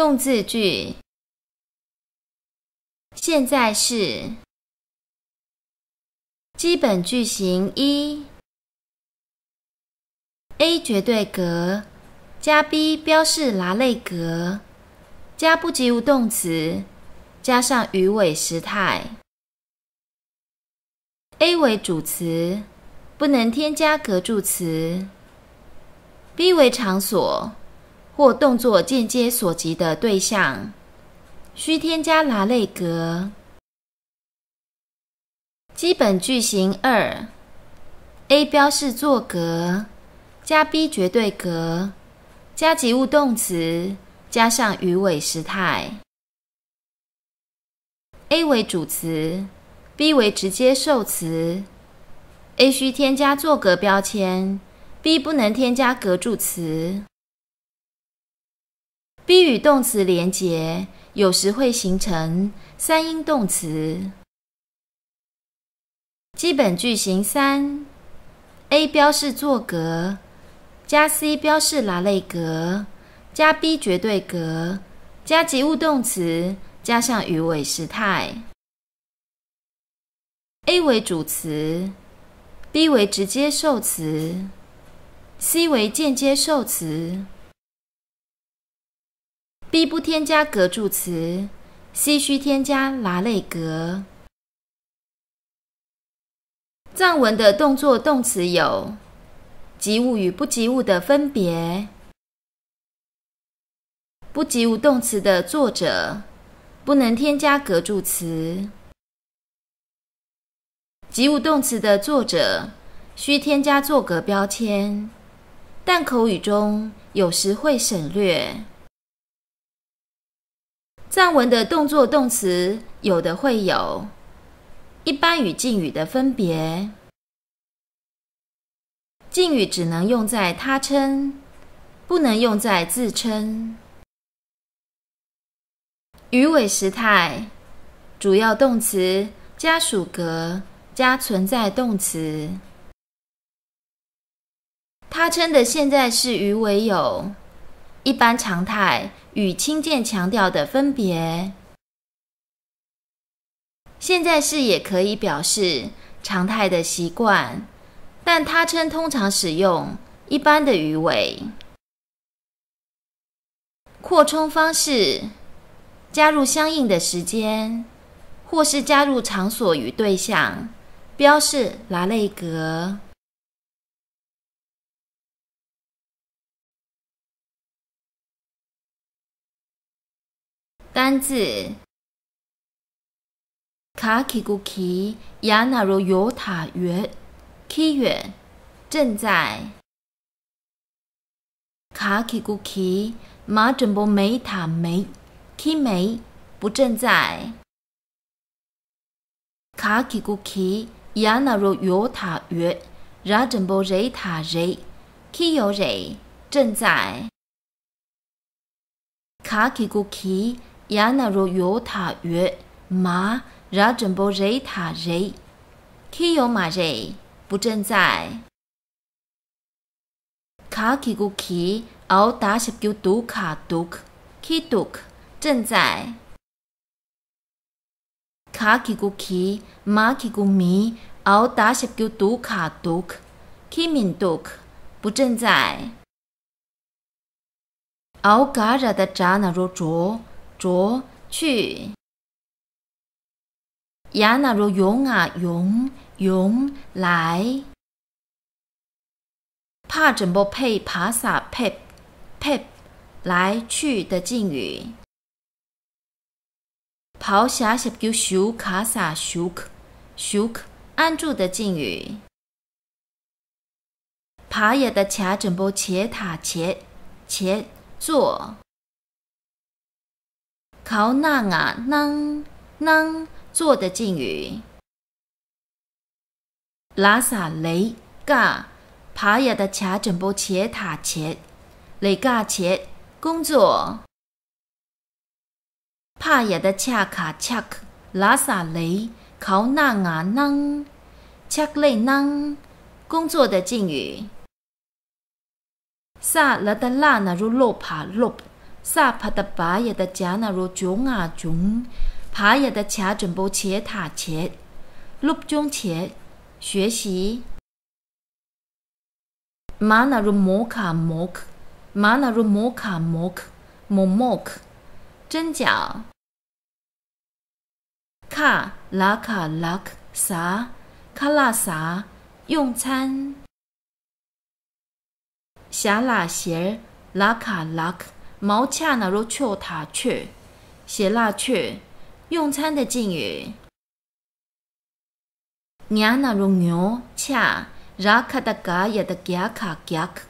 动字句。现在式。基本句型一 A 绝对格加 B 标示栏类格加不及物动词加上语尾时态。A 为主词，不能添加格助词。B 为场所或动作间接所及的对象，需添加栏类格。基本句型二 A 标示作格加 B 绝对格加及物动词加上语尾时态。A 为主词， B 为直接受词。 A 需添加作格标签， B 不能添加格助词。 B 与动词连结，有时会形成三音动词。基本句型三 A 标示作格加 C 标示栏类格加 B 绝对格加及物动词加上语尾时态。 A 为主词， B 为直接受词， C 为间接受词。 B 不添加格助词， C 需添加栏类格。藏文的动作动词有及物与不及物的分别，不及物动词的作者不能添加格助词，及物动词的作者需添加作格标签，但口语中有时会省略。藏文的动作动词有的会有一般与敬语的分别，敬语只能用在他称，不能用在自称。语尾时态，主要动词加属格加存在动词。他称的现在式语尾有一般常态与轻渐强调的分别。现在式也可以表示常态的习惯，但他称通常使用一般的语尾。扩充方式，加入相应的时间，或是加入场所与对象，标示栏类格。单字卡基古奇亚纳罗尤塔约 K 远正在卡基古奇马准波梅塔梅 K 梅不正在卡基古奇亚纳罗尤塔约拉准波雷塔雷 K 有雷正在卡基古奇亚纳罗尤塔约马拉准波雷塔雷 K 有马雷不正在卡基古奇奥达什九杜卡杜克 K 杜克正在卡基古奇马基古米奥达什九杜卡杜克 K 敏杜克不正在奥嘎拉的扎那罗着去亚那罗勇啊勇来帕整波配帕萨配来去的敬语跑下是叫修卡萨修安住的敬语爬也的卡整波切塔切坐考那啊能做的敬语拉萨雷嘎爬也的卡整波切塔切雷嘎切工作帕也的恰卡恰拉萨雷考那啊能恰雷能工作的敬语萨拉的拉那如洛帕洛萨帕的巴也的加那如中啊中，爬也的卡准备切塔切，录中切学习。马那如摩卡摩克，马那如摩卡摩克，摩摩克，针脚。卡拉卡拉克撒，卡拉撒，用餐。霞拉鞋拉卡拉克，毛恰那如雀塔雀，斜拉雀，用餐的敬语。娘那如牛恰。拉卡的嘎也的嘎卡嘎克，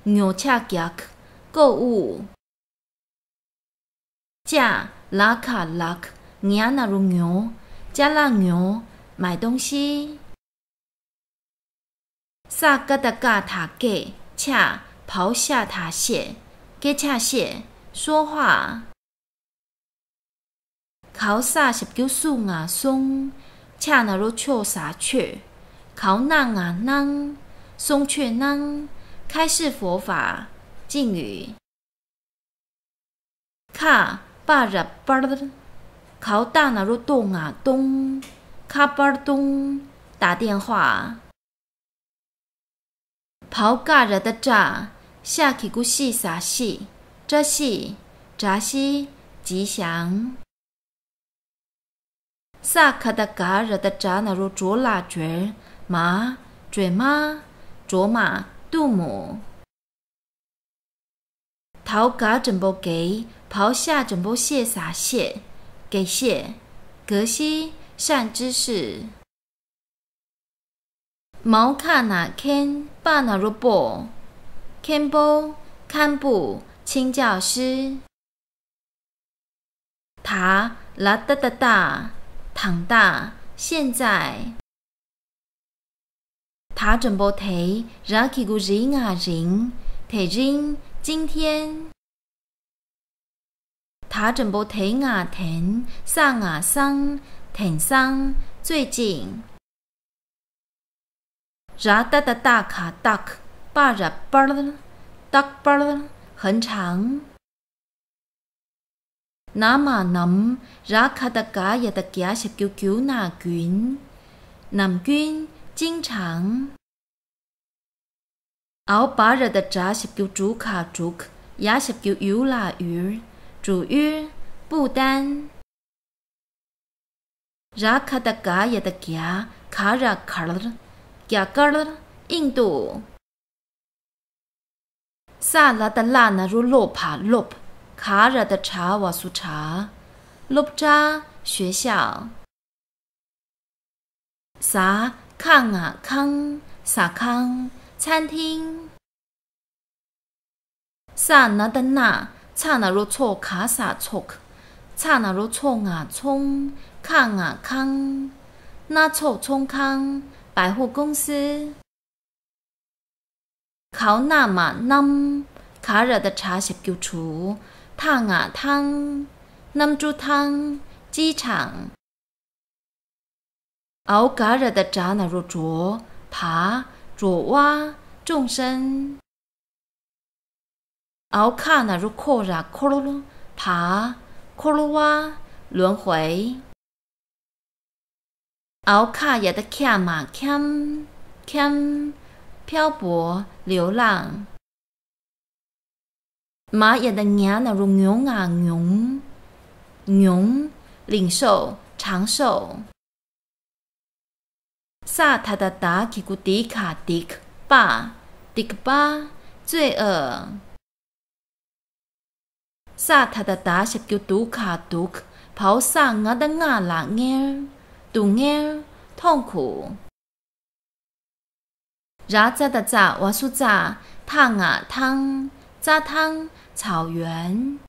牛恰嘎克，购物。加拉卡拉克，娘那如牛，加拉牛，买东西。萨嘎的嘎塔给恰刨下塔蟹，给恰蟹，说话。考萨是叫松啊松，恰那如雀啥雀。考năng啊năng，松雀năng，开示佛法，敬语。卡巴热巴儿，考大那如动啊东，卡巴儿东，打电话。刨嘎热的炸，下起股细撒细，这细，扎西，吉祥。萨卡的嘎热的炸那如卓拉绝。马嘴马卓马杜母，头嘎整部给，刨下整部蟹撒蟹，给蟹，格西善知识。毛看那 ken 巴那如波 ，ken 波堪布清教师。塔拉哒哒哒，躺大现在。他准备提，让起个人啊人，提人今天。他准备提啊停，上啊上，停上最近。รา哒哒哒卡哒克，巴热巴儿，哒巴儿很长。那么能，รา卡的嘎也的嘎是叫叫那卷，南卷。经常，熬把热的炸是叫煮卡煮克，也是叫油辣鱼，煮鱼不丹。รา卡的嘎也的嘎，卡热卡儿，嘎嘎儿，印度。萨拉的拉那如洛帕洛，卡热的茶瓦苏茶，洛扎学校。萨。康啊康，萨康餐厅。萨那的那，差那如错卡萨错克，差那如错啊葱，康啊康，那错葱康，百货公司。考那嘛nam，卡热的茶是叫厨，汤啊汤，nam猪汤，机场。熬嘎热的炸那如啄爬啄蛙众生，熬卡那如扩ra扩噜爬扩噜蛙轮回，熬卡也的卡嘛 cam cam 漂泊流浪，马也的娘那如牛啊牛牛领受长寿。萨他的达基古迪卡迪克巴迪克巴罪恶。萨他的达是叫杜卡杜克，跑上我的我啦眼，杜眼痛苦。รา扎的扎瓦苏扎汤啊汤扎汤草原。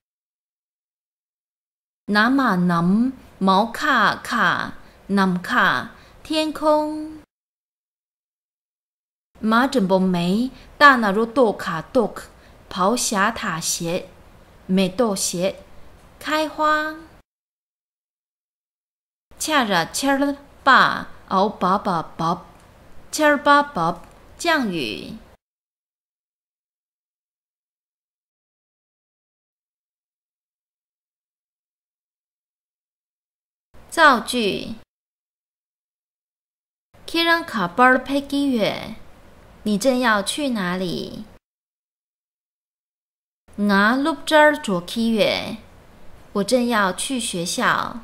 那么能毛卡卡南卡。天空，马整部梅大那如多卡多克，刨下塔鞋，美多鞋，开花。恰热恰儿巴熬巴巴巴，恰儿巴巴降雨。造句 Kiran kabar pegi yue， 你正要去哪里？ Nga lupjar joki yue， 我正要去学校。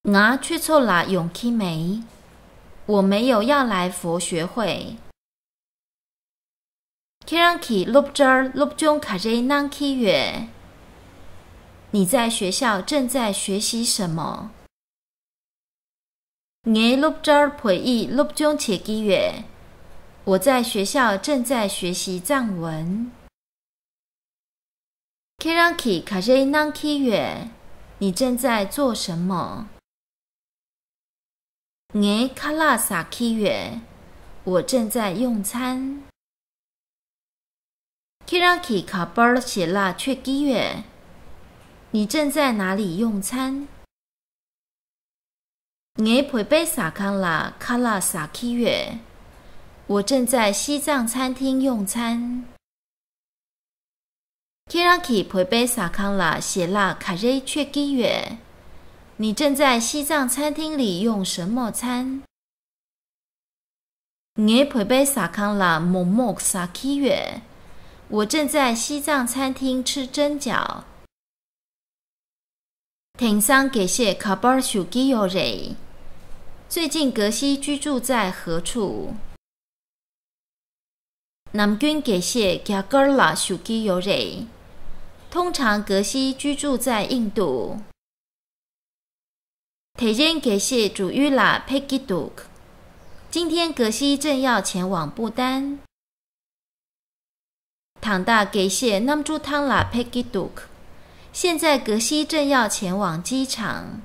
Nga chuchola yongki mei， 我没有要来佛学会。 Kiran ki lupjar lupjong kare nangki yue， 你在学校正在学习什么？ Nge lupjar pui lupjong cheki yue， 我在学校正在学习藏文。 Kiran ki kare nangki yue， 你正在做什么？ Nge kala saki yue， 我正在用餐。 Kiran ki kabar shela cheki yue， 你正在哪里用餐？ Nge pui sakang la kala saki yue， 我正在西藏餐厅用餐。 Kiran ki pui sakang la shela kare cheki yue， 你正在西藏餐厅里用什么餐？ Nge pui sakang la momok saki yue， 我正在西藏餐厅吃蒸饺。 挺桑给谢卡巴尔苏基尤瑞，最近格西居住在何处？ 南军给谢加格尔拉苏基尤瑞，通常格西居住在印度。 提前给谢主语啦佩吉杜克，今天格西正要前往不丹。 唐大给谢南珠汤啦佩吉杜克，现在格西正要前往机场。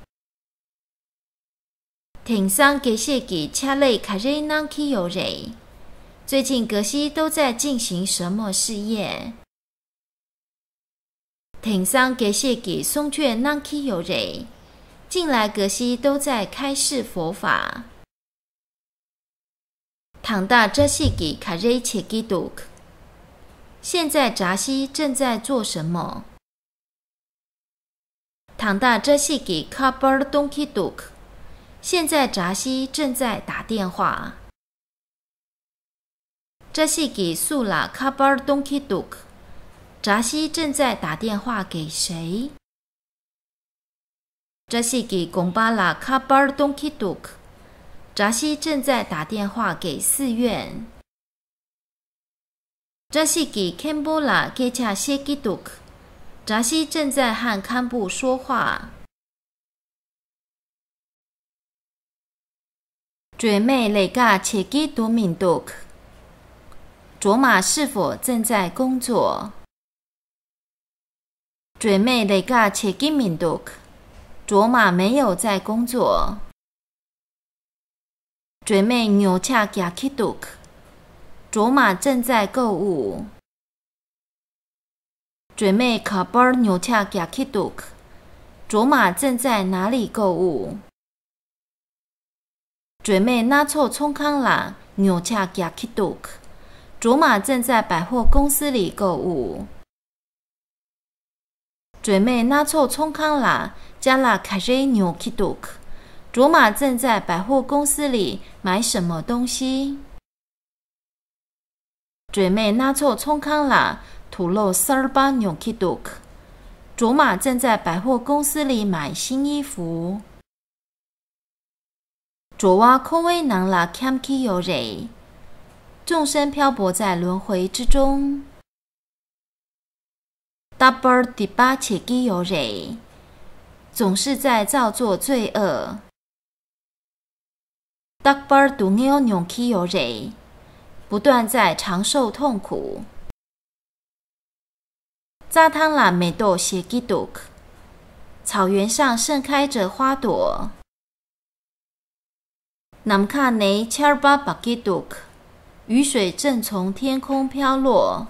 挺桑给谢给恰类卡瑞南基尤瑞，最近格西都在进行什么事业？ 挺桑给谢给松雀南基尤瑞，近来格西都在开示佛法。 唐大这是给卡瑞切基杜克，现在扎西正在做什么？ 唐大这是给卡巴尔东基杜克，现在扎西正在打电话。 这是给苏拉卡巴尔东基杜克，扎西正在打电话给谁？ 这是给贡巴拉卡巴尔东基杜克，扎西正在打电话给寺院。 这是给堪布拉给恰谢基杜克，扎西正在和堪布说话。 嘴妹雷嘎切基多敏杜克，卓玛是否正在工作？ 嘴妹雷嘎切基敏杜克，卓玛没有在工作。 嘴妹牛恰加基杜克，卓玛正在购物。 嘴妹卡巴尔牛恰加基杜克，卓玛正在哪里购物？ 嘴妹那错冲康啦牛恰加基杜克，卓玛正在百货公司里购物。 嘴妹那错冲康啦加拉凯瑞牛基杜克，卓玛正在百货公司里买什么东西？ 嘴妹那错冲康啦土漏塞尔巴牛基杜克，卓玛正在百货公司里买新衣服。 卓瓦空威囊拉 kamki 有蕊，众生漂泊在轮回之中。 dabar diba 切基有蕊，总是在造作罪恶。 dabar dungyo nyongki 有蕊，不断在长受痛苦。 扎汤拉美豆谢基杜克，草原上盛开着花朵。 南卡内切尔巴巴基杜克，雨水正从天空飘落。